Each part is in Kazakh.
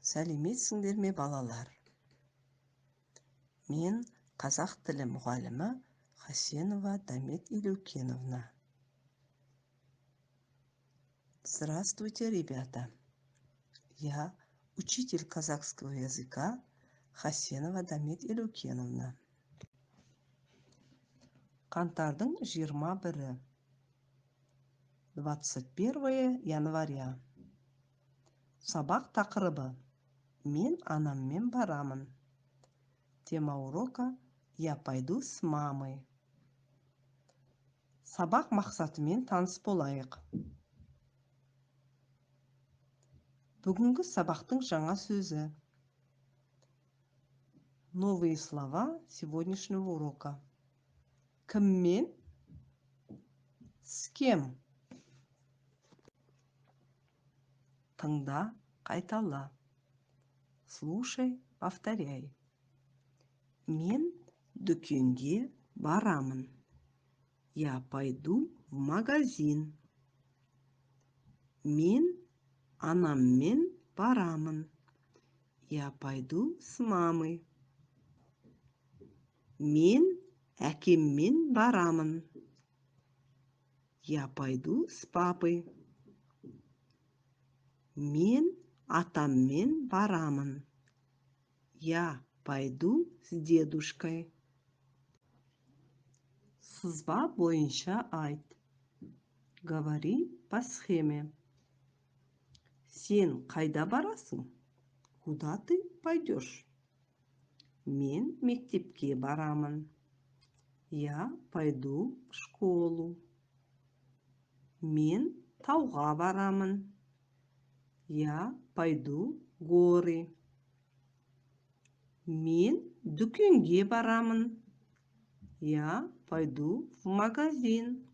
Сәлеметсіңдер ме, балалар? Мен қазақ тілі мұғалімі Хасенова Дамет Илюкеновна. Здравствуйте, ребята! Я учитель казахского языка Хасенова Дамет Илюкеновна. Қаңтардың 21-і. 21 января. Сабақ тақырыбы: мен анаммен барамын. Тема урока: я пойду с мамой. Сабақ мақсатымен таныс болайық. Бүгінгі сабақтың жаңа сөзі. Новые слова сегодняшнего урока. Кіммен? С кем? Тыңда, қайтала. Слушай, повторяй. Мен дүкенге барамын. Я пойду в магазин. Мен анаммен барамын. Я пойду с мамой. Мен әкеммен барамын. Я пойду с папой. Мен атаммен барамын. Я пойду с дедушкой. Сызба бойынша айт. Говори по схеме. Сен қайда барасың? Куда ты пойдешь? Мен мектепке барамын. Я пойду в школу. Мен тауға барамын. Я пойду в горы. Мен дүкенге барамын. Я пойду в магазин.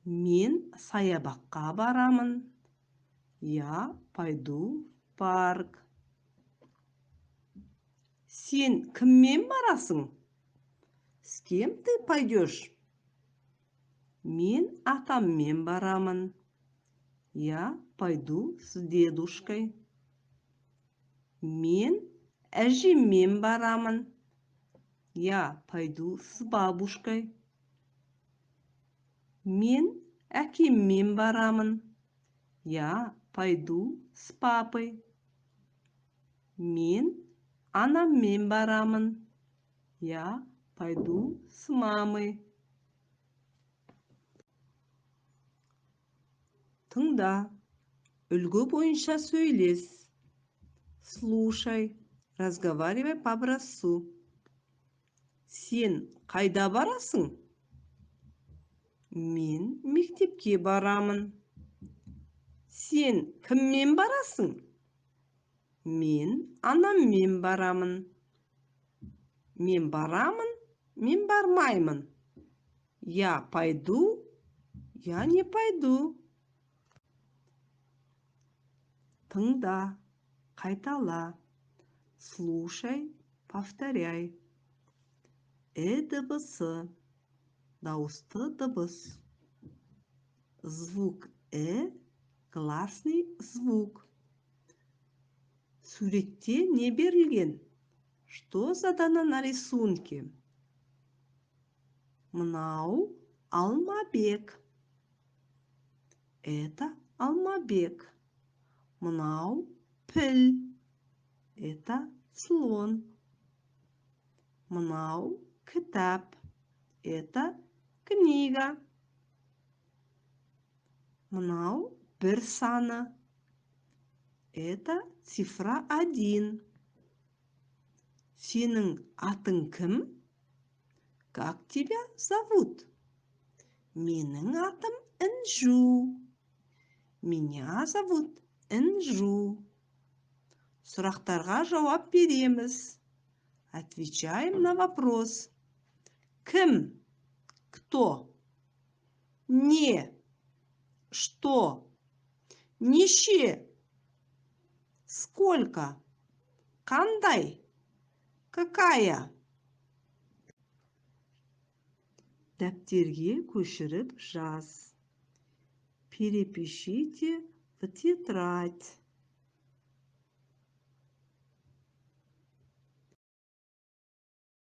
Мен саябаққа барамын. Я пойду в парк. Сен кіммен барасың? С кем ты пойдешь? Мен атаммен барамын. Я пойду с дедушкой. Мен әжеммен барамын. Я пойду с бабушкой. Мен әкеммен барамын. Я пойду с папой. Мен анаммен барамын. Я пойду с мамой. Тыңда, үлгі бойынша сөйлес. Слушай, разговаривай по образцу. Сен қайда барасың? Мен мектепке барамын. Сен кіммен барасың? Мен анаммен барамын. Мен барамын, мен бармаймын. Я пойду, я не пойду. Тыңда, қайтала. Слушай, повторяй. Дыбысы. Дауысты дыбыс. Звук гласный звук. Суретте не берілген? Что задано на рисунке? Мынау Алмабек. Это Алмабек. Мынау піл. Это слон. Мынау кітап. Это книга. Мынау бір саны. Это цифра 1. Сенің атың кім? Как тебя зовут? Менің атым Інжу. Меня зовут Інжу. Сұрақтарға жауап береміз. Отвечаем на вопрос. Кім? Кто? Не. Что? Неше? Сколько? Қандай? Какая? Дәптерге көшіріп жаз. Перепишите в тетрадь.